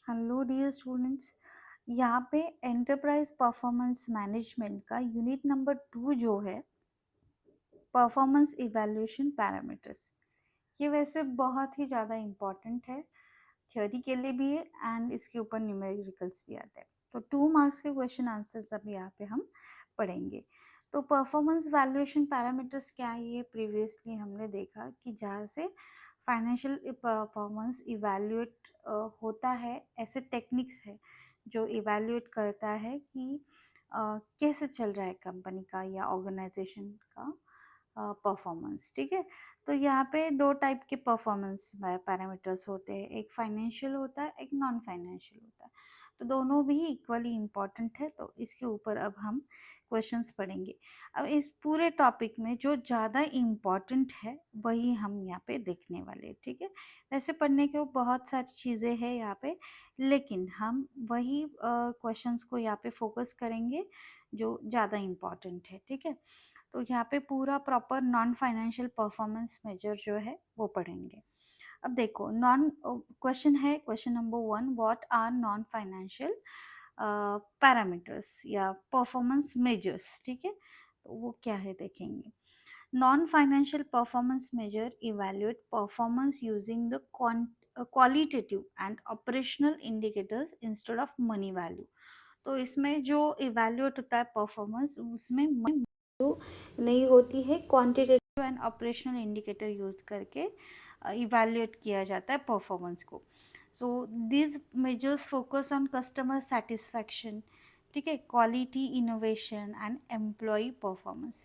Hello dear students. यहाँ पे enterprise performance management का यूनिट नंबर 2 जो है परफॉर्मेंस इवैल्यूएशन पैरामीटर्स, ये वैसे बहुत ही ज़्यादा इम्पॉर्टेंट है, थ्योरी के लिए भी है एंड इसके ऊपर न्यूमेरिकल्स भी आते हैं। तो 2 मार्क्स के क्वेश्चन आंसर्स अब यहाँ पे हम पढ़ेंगे। तो परफॉर्मेंस वैल्यूएशन पैरामीटर्स क्या है, ये प्रीवियसली हमने देखा कि जहाँ से फाइनेंशियल परफॉर्मेंस इवैल्यूएट होता है, ऐसे टेक्निक्स है जो इवैल्यूएट करता है कि कैसे चल रहा है कंपनी का या ऑर्गेनाइजेशन का परफॉर्मेंस। ठीक है, तो यहाँ पे 2 टाइप के परफॉर्मेंस पैरामीटर्स होते हैं, एक फाइनेंशियल होता है, एक नॉन फाइनेंशियल होता है। तो दोनों भी इक्वली इम्पॉर्टेंट है, तो इसके ऊपर अब हम क्वेश्चंस पढ़ेंगे। अब इस पूरे टॉपिक में जो ज़्यादा इम्पॉर्टेंट है वही हम यहाँ पे देखने वाले हैं। ठीक है, वैसे पढ़ने के बहुत सारी चीज़ें हैं यहाँ पे, लेकिन हम वही क्वेश्चंस को यहाँ पे फोकस करेंगे जो ज़्यादा इम्पॉर्टेंट है। ठीक है, तो यहाँ पे पूरा proper non financial performance measure जो है वो पढ़ेंगे। अब देखो, नॉन क्वेश्चन है, question number 1, what are non financial parameters या परफॉर्मेंस मेजर्स। ठीक है, तो वो क्या है देखेंगे। Non financial performance measure evaluate performance using the qualitative and operational indicators instead of money value. तो इसमें जो इवैल्यूएट होता है परफॉर्मेंस, उसमें जो नहीं होती है, quantitative and operational indicator use करके इवैल्यूएट किया जाता है परफॉर्मेंस को। So this measures focus on customer satisfaction, ठीक है, quality, innovation and employee performance.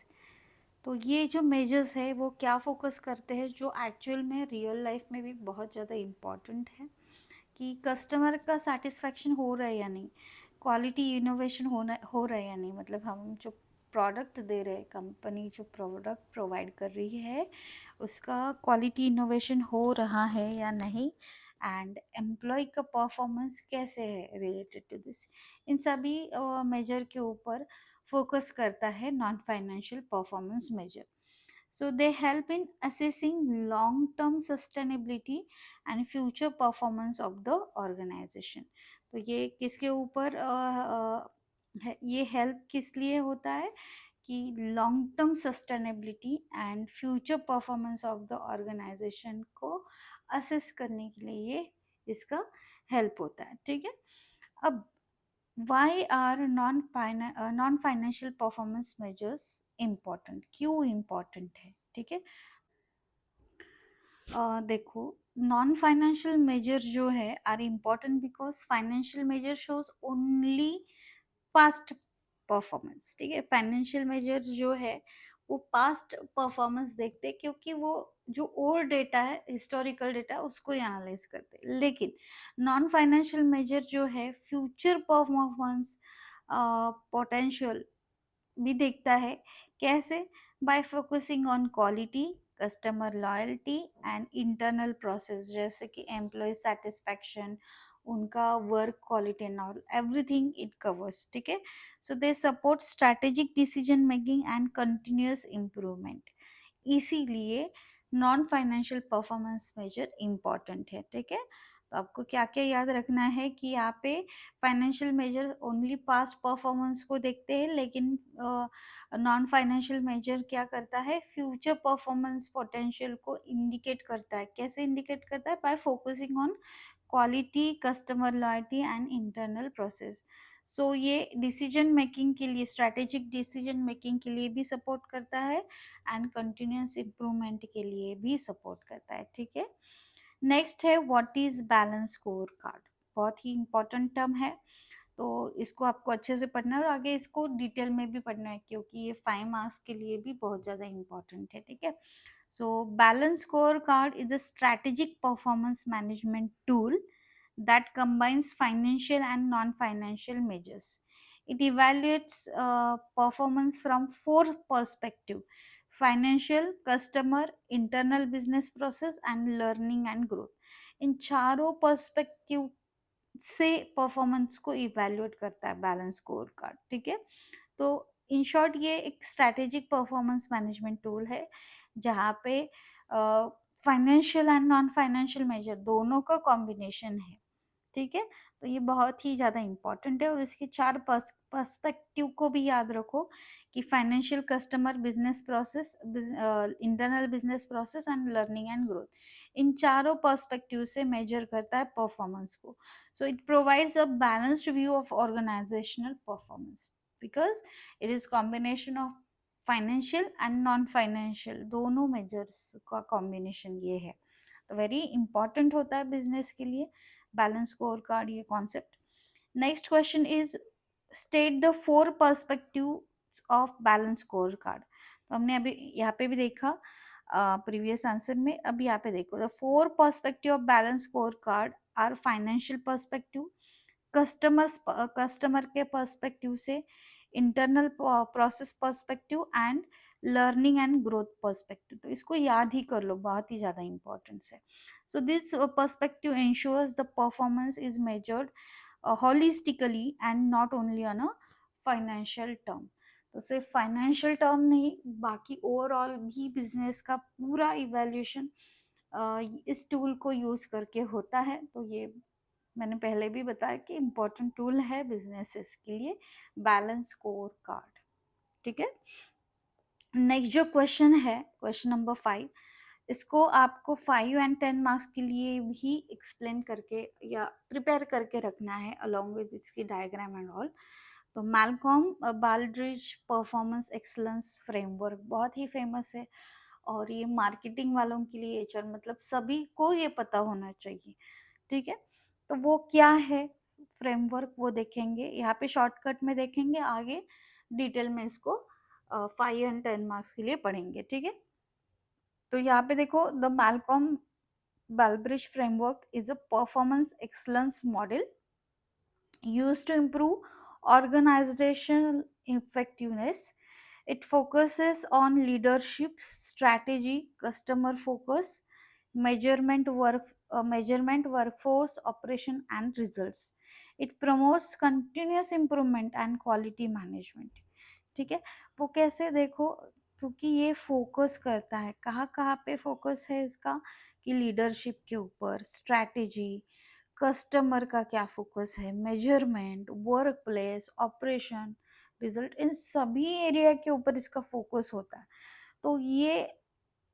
तो ये जो मेजर्स है वो क्या फोकस करते हैं, जो एक्चुअल में रियल लाइफ में भी बहुत ज़्यादा इम्पॉर्टेंट है, कि कस्टमर का सेटिस्फैक्शन हो रहा है या नहीं, क्वालिटी इनोवेशन हो रहा है या नहीं, मतलब हम जो प्रोडक्ट दे रहे हैं, कंपनी जो प्रोडक्ट प्रोवाइड कर रही है उसका क्वालिटी इनोवेशन हो रहा है या नहीं, एंड एम्प्लॉय का परफॉर्मेंस कैसे है रिलेटेड टू दिस। इन सभी मेजर के ऊपर फोकस करता है non financial performance measure. So they help in assessing long-term sustainability and future performance of the organization. तो ये किसके ऊपर ये हेल्प किस लिए होता है कि long term sustainability and future performance of the organisation को असेस करने के लिए ये इसका हेल्प होता है। ठीक है, अब why are non financial performance measures important, क्यों इम्पॉर्टेंट है। ठीक है, देखो, नॉन फाइनेंशियल मेजर जो है are important because financial measure shows only past performance. ठीक है, फाइनेंशियल मेजर जो है वो पास्ट परफॉर्मेंस देखते हैं, क्योंकि वो जो ओल्ड डेटा है, हिस्टोरिकल डेटा, उसको ही एनालाइज करते हैं। लेकिन नॉन फाइनेंशियल मेजर जो है फ्यूचर परफॉर्मेंस पोटेंशियल भी देखता है। कैसे? By focusing on quality, customer loyalty and internal process, जैसे कि एम्प्लॉय सेटिस्फैक्शन, उनका work quality and all, everything it covers. ठीक है, so they support strategic decision making and continuous improvement. इसीलिए non financial performance measure important है। ठीक है, तो आपको क्या क्या याद रखना है कि यहाँ पे financial measure only past performance को देखते हैं, लेकिन नॉन फाइनेंशियल मेजर क्या करता है, फ्यूचर परफॉर्मेंस पोटेंशियल को इंडिकेट करता है। कैसे इंडिकेट करता है? By focusing on quality, customer loyalty and internal process. So ये डिसीजन मेकिंग के लिए, स्ट्रैटेजिक डिसीजन मेकिंग के लिए भी सपोर्ट करता है एंड कंटिन्यूअस इम्प्रूवमेंट के लिए भी सपोर्ट करता है। ठीक है, नेक्स्ट है what is balance score card. बहुत ही इंपॉर्टेंट टर्म है, तो इसको आपको अच्छे से पढ़ना है और आगे इसको डिटेल में भी पढ़ना है, क्योंकि ये 5 मार्क्स के लिए भी बहुत ज़्यादा इंपॉर्टेंट है। ठीक है, so balance score card is a strategic performance management tool that combines financial and non-financial measures. It evaluates performance from 4 perspectives: financial, customer, internal business process and learning and growth. इन चारों perspective से performance को evaluate करता है balance score card. ठीक है, तो in short ये एक स्ट्रैटेजिक परफॉर्मेंस मैनेजमेंट टूल है, जहाँ पे financial and non financial measure दोनों का कॉम्बिनेशन है। ठीक है। तो ये बहुत ही ज़्यादा इम्पोर्टेंट है और इसके 4 पर्सपेक्टिव को भी याद रखो कि financial, customer, business process, internal business process and learning and growth. इन चारों पर्सपेक्टिव से मेजर करता है परफॉर्मेंस को। So it provides a balanced view of organisational performance because it is combination of financial and non financial, दोनों measures का combination ये है। तो वेरी इंपॉर्टेंट होता है बिजनेस के लिए बैलेंस स्कोर कार्ड, ये concept. Next question is state the 4 perspective of balance score card. तो हमने अभी यहाँ पे भी देखा प्रीवियस आंसर में, अब यहाँ पे देखो the 4 perspective of balance score card are financial perspective, customer के पर्सपेक्टिव से, internal process perspective and learning and growth perspective. तो इसको याद ही कर लो, बहुत ही ज़्यादा इंपॉर्टेंस है। So this perspective ensures the performance is measured holistically and not only on a financial term। तो सिर्फ फाइनेंशियल टर्म नहीं, बाकी ओवरऑल भी बिजनेस का पूरा इवैल्यूएशन इस टूल को यूज करके होता है। तो ये मैंने पहले भी बताया कि इम्पोर्टेंट टूल है बिजनेसेस के लिए बैलेंस स्कोर कार्ड। ठीक है। नेक्स्ट जो क्वेश्चन है, क्वेश्चन नंबर 5, इसको आपको 5 एंड 10 मार्क्स के लिए भी एक्सप्लेन करके या प्रिपेयर करके रखना है अलॉन्ग विद इसकी डायग्राम एंड ऑल। तो मैलकॉम बाल्ड्रिज परफॉर्मेंस एक्सलेंस फ्रेमवर्क बहुत ही फेमस है और ये मार्केटिंग वालों के लिए, एचआर मतलब सभी को ये पता होना चाहिए। ठीक है। तो वो क्या है फ्रेमवर्क, वो देखेंगे यहाँ पे, शॉर्टकट में देखेंगे, आगे डिटेल में इसको 5 एंड 10 मार्क्स के लिए पढ़ेंगे। ठीक है। तो यहाँ पे देखो, the Malcolm Baldrige framework is a performance excellence model used to improve organizational effectiveness. It focuses on leadership, strategy, customer focus, measurement, workforce, operation, and results. It promotes continuous improvement and quality management. ठीक है। वो कैसे देखो, क्योंकि ये focus करता है, कहाँ कहाँ पे फोकस है इसका, कि लीडरशिप के ऊपर, स्ट्रैटेजी, कस्टमर का क्या फोकस है, measurement, workplace, operation, result, इन सभी एरिया के ऊपर इसका फोकस होता है। तो ये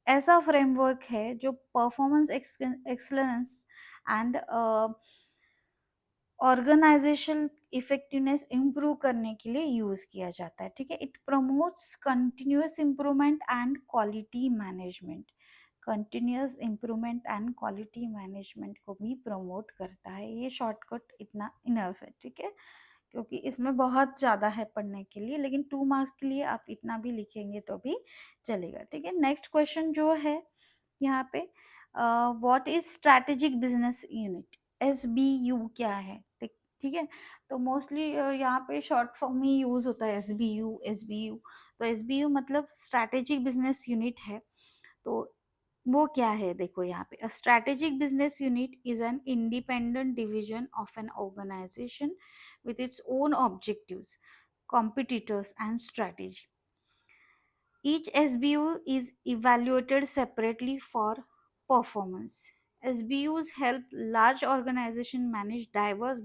ऐसा फ्रेमवर्क है जो performance excellence and organisation effectiveness improve करने के लिए यूज किया जाता है। ठीक है। It promotes continuous improvement and quality management, continuous improvement and quality management को भी प्रमोट करता है। ये शॉर्टकट इतना इनफ है। ठीक है, क्योंकि इसमें बहुत ज़्यादा है पढ़ने के लिए, लेकिन 2 मार्क्स के लिए आप इतना भी लिखेंगे तो भी चलेगा। ठीक है। नेक्स्ट क्वेश्चन जो है यहाँ पे, what is strategic business unit, SBU क्या है। ठीक है। तो मोस्टली यहाँ पे शॉर्ट फॉर्म में यूज होता है SBU। तो SBU मतलब स्ट्रैटेजिक बिजनेस यूनिट है। तो वो क्या है, देखो यहाँ पे, strategic business unit is an independent division of an organisation with its own objectives, competitors, and strategy. Each SBU is evaluated separately for performance. SBUs help large organizations manage diverse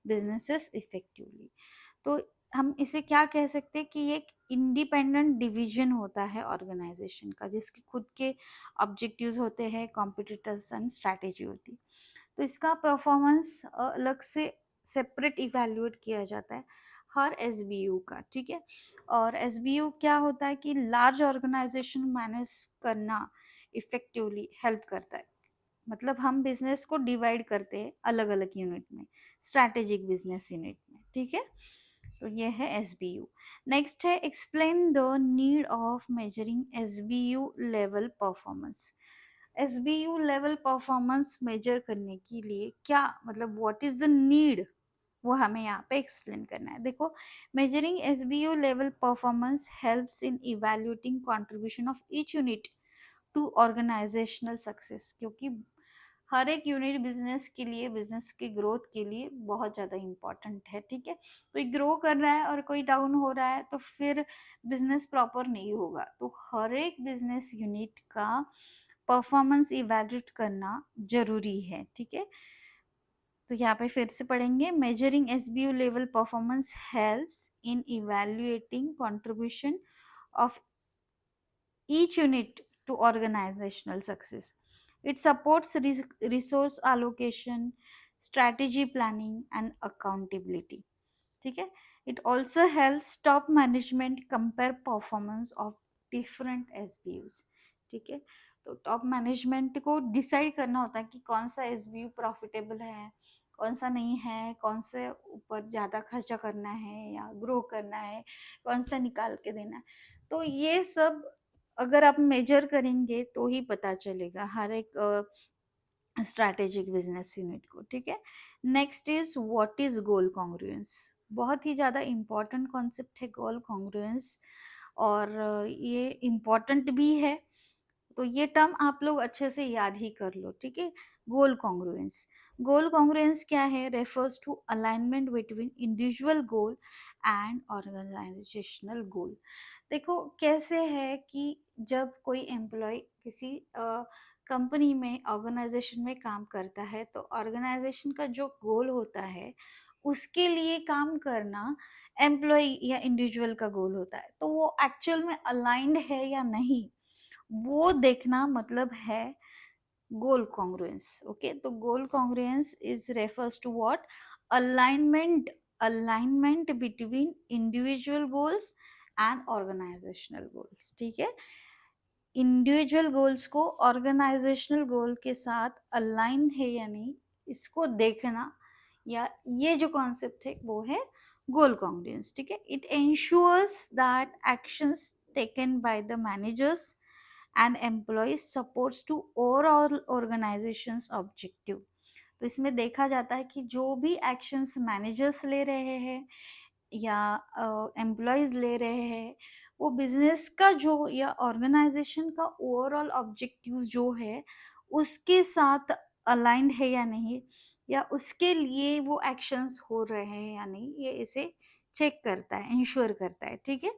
businesses effectively. तो हम इसे क्या कह सकते हैं कि ये एक इंडिपेंडेंट डिवीजन होता है ऑर्गेनाइजेशन का, जिसके खुद के ऑब्जेक्टिव्स होते हैं, कॉम्पिटिटर्स एंड स्ट्रैटेजी होती है। तो इसका परफॉर्मेंस अलग से सेपरेट इवैल्यूएट किया जाता है हर SBU का। ठीक है। और SBU क्या होता है कि लार्ज ऑर्गेनाइजेशन मैनेज करना इफेक्टिवली हेल्प करता है। मतलब हम बिजनेस को डिवाइड करते हैं अलग अलग यूनिट में, स्ट्रैटेजिक बिजनेस यूनिट में। ठीक है। तो ये है SBU। नेक्स्ट है, explain the need of measuring SBU level performance. SBU level performance measure करने के लिए क्या मतलब, व्हाट इज द नीड, वो हमें यहाँ पे एक्सप्लेन करना है। देखो, measuring SBU level performance helps in evaluating contribution of each unit to organisational success, क्योंकि हर एक यूनिट बिजनेस के लिए, बिजनेस के ग्रोथ के लिए बहुत ज़्यादा इम्पॉर्टेंट है। ठीक है। कोई ग्रो कर रहा है और कोई डाउन हो रहा है तो फिर बिजनेस प्रॉपर नहीं होगा। तो हर एक बिजनेस यूनिट का परफॉर्मेंस इवैल्यूएट करना जरूरी है। ठीक है। तो यहाँ पे फिर से पढ़ेंगे, measuring SBU level performance helps in evaluating contribution of each unit to organizational success. It supports resource allocation, strategy planning, and accountability. ठीक है. It also helps top management compare performance of different SBUs. ठीक है. तो top management को decide करना होता है कि कौन सा एसबीयू प्रॉफिटेबल है, कौन सा नहीं है, कौन से ऊपर ज़्यादा खर्चा करना है या ग्रो करना है, कौन सा निकाल के देना है. तो ये सब अगर आप मेजर करेंगे तो ही पता चलेगा हर एक स्ट्रैटेजिक बिजनेस यूनिट को. ठीक है. Next is what is goal congruence. बहुत ही ज़्यादा इम्पॉर्टेंट कॉन्सेप्ट है गोल कॉन्ग्रुएंस, और ये इम्पॉर्टेंट भी है. तो ये टर्म आप लोग अच्छे से याद ही कर लो. ठीक है. गोल कॉन्ग्रुएंस. गोल कॉन्ग्रुएंस क्या है? Refers to alignment between individual goal and organisational goal. देखो कैसे है कि जब कोई एम्प्लॉय किसी कंपनी में, ऑर्गेनाइजेशन में काम करता है, तो ऑर्गेनाइजेशन का जो गोल होता है उसके लिए काम करना एम्प्लॉय या इंडिविजुअल का गोल होता है. तो वो एक्चुअल में अलाइंड है या नहीं, वो देखना मतलब है गोल कॉन्ग्रुएंस. ओके. तो goal congruence is refers to what? Alignment. Alignment between individual goals and organisational goals. ठीक है. इंडिविजुअल गोल्स को ऑर्गेनाइजेशनल गोल के साथ अलाइन है या नहीं, इसको देखना, या ये जो कॉन्सेप्ट है वो है गोल कॉन्ग्रुएंस. ठीक है. It ensures that actions taken by the managers and employees supports to overall organisations objective. तो इसमें देखा जाता है कि जो भी एक्शंस मैनेजर्स ले रहे हैं या एम्प्लॉयज ले रहे हैं, वो बिजनेस का जो या ऑर्गेनाइजेशन का ओवरऑल ऑब्जेक्टिव जो है उसके साथ अलाइंड है या नहीं, या उसके लिए वो एक्शंस हो रहे हैं या नहीं, ये इसे चेक करता है, इंश्योर करता है. ठीक है.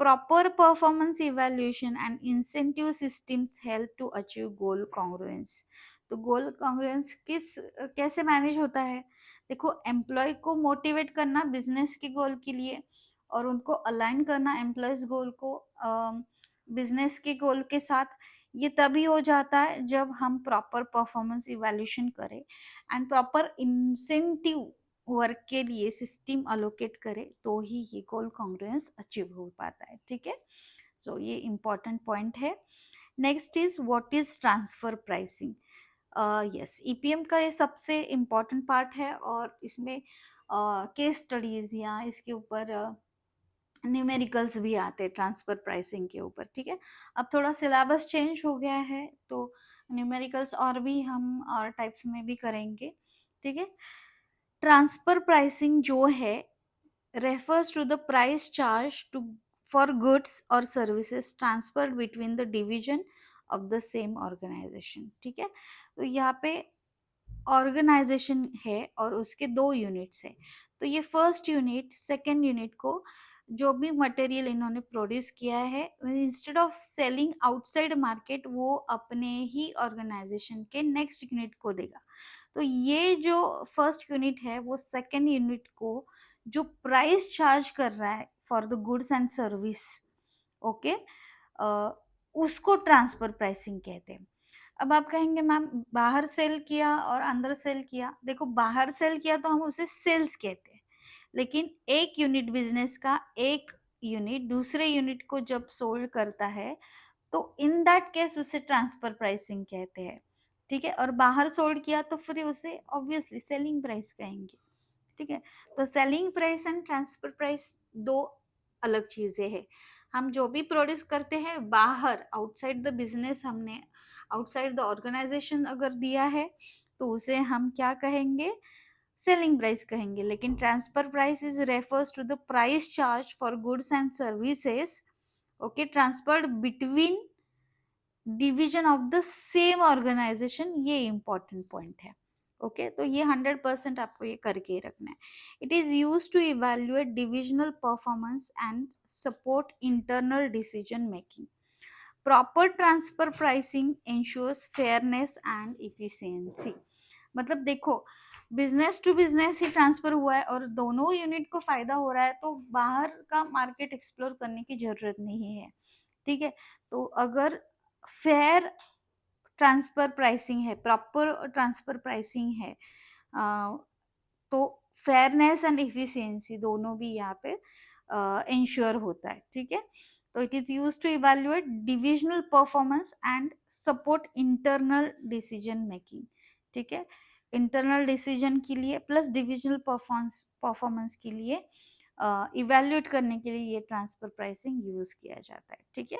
Proper performance evaluation and incentive systems help to achieve goal congruence. तो गोल कॉन्ग्रुएंस कैसे मैनेज होता है? देखो, एम्प्लॉय को मोटिवेट करना बिजनेस के गोल के लिए, और उनको अलाइन करना एम्प्लॉयज गोल को बिजनेस के गोल के साथ, ये तभी हो जाता है जब हम प्रॉपर परफॉर्मेंस इवैल्यूएशन करें एंड प्रॉपर इंसेंटिव वर्क के लिए सिस्टम अलोकेट करे, तो ही ये गोल कॉन्ग्रुएंस अचीव हो पाता है. ठीक है. सो ये इम्पॉर्टेंट पॉइंट है. Next is what is transfer pricing. Yes, EPM का ये सबसे इम्पॉर्टेंट पार्ट है, और इसमें केस स्टडीज या इसके ऊपर न्यूमेरिकल्स भी आते हैं ट्रांसफर प्राइसिंग के ऊपर. ठीक है. अब थोड़ा सिलेबस चेंज हो गया है, तो न्यूमेरिकल्स और भी हम और टाइप्स में भी करेंगे. ठीक है. ट्रांसफर प्राइसिंग जो है refers to the price charged to for goods or services transferred between the division of the same organization. ठीक है. तो यहाँ पे ऑर्गेनाइजेशन है और उसके दो यूनिट्स है. तो ये फर्स्ट यूनिट सेकेंड यूनिट को जो भी मटेरियल इन्होंने प्रोड्यूस किया है, instead of selling outside market, वो अपने ही ऑर्गेनाइजेशन के नेक्स्ट यूनिट को देगा. तो ये जो फर्स्ट यूनिट है वो सेकेंड यूनिट को जो प्राइस चार्ज कर रहा है for the goods and service, okay, उसको ट्रांसफर प्राइसिंग कहते हैं. अब आप कहेंगे मैम बाहर सेल किया और अंदर सेल किया. देखो, बाहर सेल किया तो हम उसे सेल्स कहते हैं, लेकिन एक यूनिट बिजनेस का एक यूनिट दूसरे यूनिट को जब सोल्ड करता है, तो इन दैट केस उसे ट्रांसफर प्राइसिंग कहते हैं. ठीक है. और बाहर सोल्ड किया तो फिर उसे ऑब्वियसली सेलिंग प्राइस कहेंगे. ठीक है. तो selling price and transfer price दो अलग चीजें हैं. हम जो भी प्रोड्यूस करते हैं बाहर, आउटसाइड द बिजनेस, हमने आउटसाइड द ऑर्गेनाइजेशन अगर दिया है, तो उसे हम क्या कहेंगे? सेलिंग प्राइस कहेंगे. लेकिन transfer price is refers to the price charge for goods and services, okay, transferred between division of the same organisation. ये इंपॉर्टेंट पॉइंट है. ओके. तो ये 100% आपको ये करके ही रखना है. It is use to evaluate divisional performance and support internal decision making. Proper transfer pricing ensures fairness and efficiency. मतलब देखो, बिजनेस टू बिजनेस ही ट्रांसफर हुआ है और दोनों यूनिट को फायदा हो रहा है, तो बाहर का मार्केट एक्सप्लोर करने की जरूरत नहीं है, ठीक है। तो अगर फेयर ट्रांसफर प्राइसिंग है, प्रॉपर ट्रांसफर प्राइसिंग है, तो फेयरनेस एंड इफिशियंसी दोनों भी यहाँ पे इंश्योर होता है, ठीक है। तो it is use to evaluate divisional performance and support internal decision making, ठीक है। इंटरनल डिसीजन के लिए प्लस डिविजनल परफॉर्मेंस परफॉर्मेंस के लिए इवेल्युएट करने के लिए ये ट्रांसफर प्राइसिंग यूज किया जाता है, ठीक है।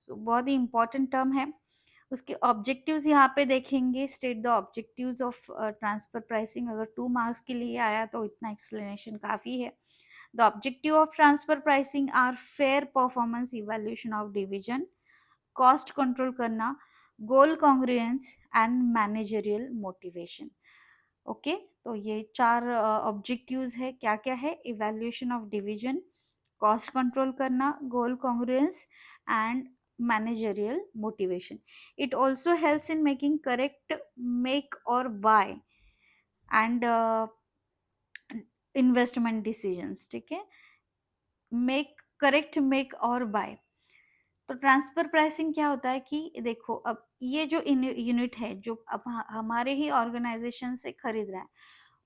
सो बहुत ही इंपॉर्टेंट टर्म है। उसके ऑब्जेक्टिव्स यहाँ पे देखेंगे, state the objectives of transfer pricing. अगर 2 मार्क्स के लिए आया तो इतना एक्सप्लेनेशन काफी है। The objective of transfer pricing are fair performance evaluation of division, cost control करना, goal congruence and managerial motivation. Okay, तो ये 4 ऑब्जेक्टिव्स है। क्या क्या है? Evaluation of division, cost control करना, goal congruence and managerial motivation. It also helps in making correct make or buy and investment decisions, ठीक है। मेक करेक्ट मेक और बाय। तो ट्रांसफर प्राइसिंग क्या होता है कि देखो, अब ये जो यूनिट है जो अब हमारे ही ऑर्गेनाइजेशन से खरीद रहा है,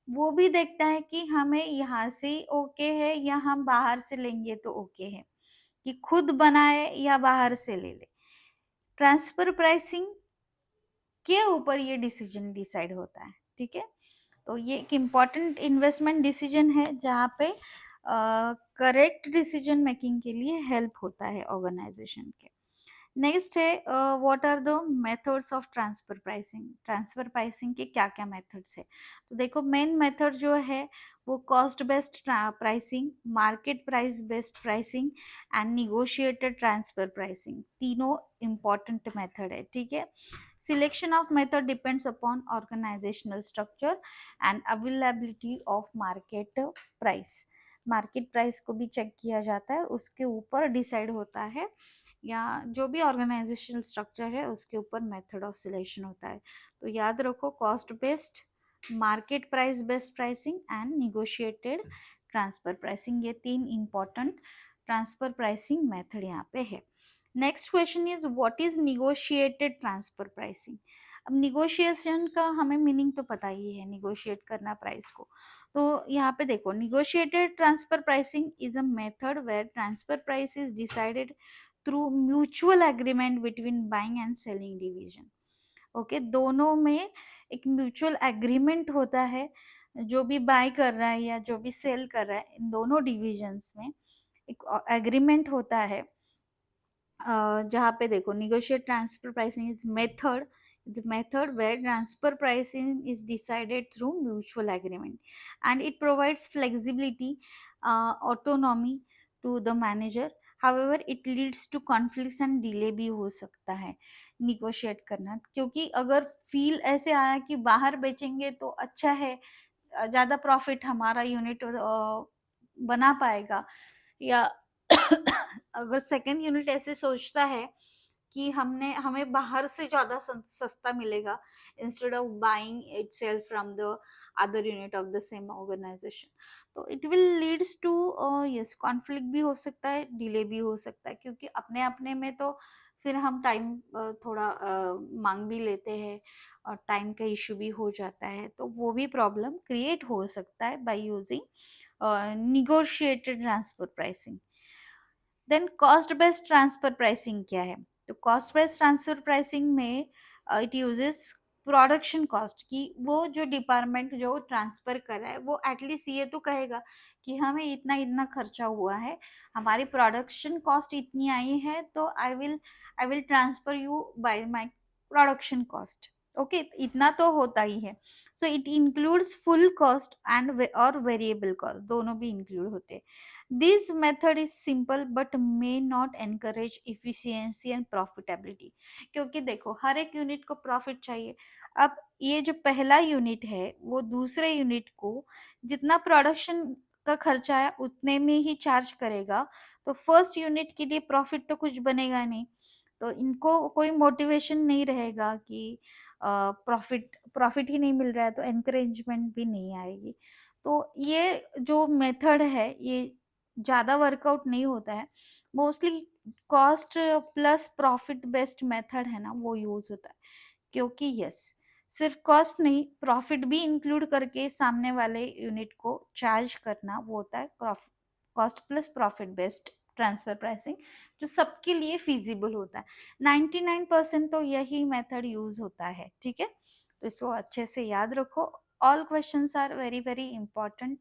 वो भी देखता है कि हमें यहाँ से ओके है या हम बाहर से लेंगे तो ओके है, कि खुद बनाए या बाहर से ले ले। ट्रांसफर प्राइसिंग के ऊपर ये डिसीजन डिसाइड होता है, ठीक है। तो ये एक इम्पॉर्टेंट इन्वेस्टमेंट डिसीजन है जहाँ पे करेक्ट डिसीजन मेकिंग के लिए हेल्प होता है ऑर्गेनाइजेशन के। नेक्स्ट है what are the methods of transfer pricing. Transfer pricing के क्या क्या मेथड्स है? तो देखो, मेन मेथड जो है वो cost based pricing, market price based pricing and negotiated transfer pricing, तीनों इंपॉर्टेंट मेथड है, ठीक है। Selection of method depends upon organisational structure and availability of market price. Market price को भी चेक किया जाता है, उसके ऊपर डिसाइड होता है, या जो भी ऑर्गेनाइजेशनल स्ट्रक्चर है उसके ऊपर मेथड ऑफ सिलेक्शन होता है। तो याद रखो, cost based, market price based pricing and negotiated transfer pricing, ये 3 इंपॉर्टेंट ट्रांसफर प्राइसिंग मेथड यहाँ पे है। Next question is what is negotiated transfer pricing. अब निगोशिएशन का हमें मीनिंग तो पता ही है, निगोशिएट करना प्राइस को। तो यहाँ पे देखो, negotiated transfer pricing is a method where transfer price is decided through mutual agreement between buying and selling division. Okay, दोनों में एक म्यूचुअल एग्रीमेंट होता है, जो भी बाय कर रहा है या जो भी सेल कर रहा है, इन दोनों डिविजन्स में एक एग्रीमेंट होता है। जहाँ पे देखो, negotiate transfer pricing is method, it's a method where transfer pricing is decided through mutual agreement and it provides flexibility, autonomy to the manager. However, it leads to conflicts and delay भी हो सकता है negotiate करना, क्योंकि अगर feel ऐसे आया कि बाहर बेचेंगे तो अच्छा है, ज़्यादा प्रॉफिट हमारा यूनिट बना पाएगा, या अगर सेकेंड यूनिट ऐसे सोचता है कि हमें बाहर से ज़्यादा सस्ता मिलेगा, instead of buying itself from the other unit of the same organisation, तो it will leads to yes conflict भी हो सकता है, डिले भी हो सकता है, क्योंकि अपने अपने में तो फिर हम टाइम थोड़ा मांग भी लेते हैं और टाइम का इशू भी हो जाता है, तो वो भी प्रॉब्लम क्रिएट हो सकता है by using negotiated transfer pricing. Then cost based transfer pricing क्या है? तो कॉस्ट बेस्ड ट्रांसफर प्राइसिंग में इट यूजेस प्रोडक्शन कॉस्ट, की वो जो डिपार्टमेंट जो ट्रांसफर कर रहा है वो एटलीस्ट ये तो कहेगा कि हमें इतना इतना खर्चा हुआ है, हमारी प्रोडक्शन कॉस्ट इतनी आई है, तो I will transfer you by my production cost. Okay, इतना तो होता ही है। So it includes full cost and और वेरिएबल कॉस्ट, दोनों भी इंक्लूड होते हैं। This method is simple but may not encourage efficiency and profitability, क्योंकि देखो, हर एक यूनिट को प्रॉफिट चाहिए। अब ये जो पहला यूनिट है वो दूसरे यूनिट को जितना प्रोडक्शन का खर्चा है उतने में ही चार्ज करेगा, तो फर्स्ट यूनिट के लिए प्रॉफिट तो कुछ बनेगा नहीं, तो इनको कोई मोटिवेशन नहीं रहेगा कि प्रॉफिट प्रॉफिट ही नहीं मिल रहा है तो एनकरेजमेंट भी नहीं आएगी। तो ये जो मेथड है ये ज़्यादा वर्कआउट नहीं होता है। Mostly cost plus profit based method है ना वो यूज़ होता है। क्योंकि यस, सिर्फ कॉस्ट नहीं प्रॉफिट भी इंक्लूड करके सामने वाले यूनिट को चार्ज करना वो होता है cost plus profit based transfer pricing, जो सबके लिए फिजिबल होता है। 99% तो यही मेथड यूज होता है, ठीक है। तो इसको अच्छे से याद रखो। All questions are very very important.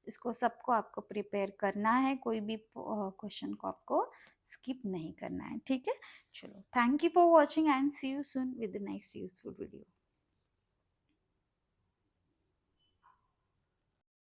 इसको सबको आपको प्रिपेयर करना है, कोई भी क्वेश्चन को आपको स्किप नहीं करना है, ठीक है। चलो, thank you for watching and see you soon with the next useful video.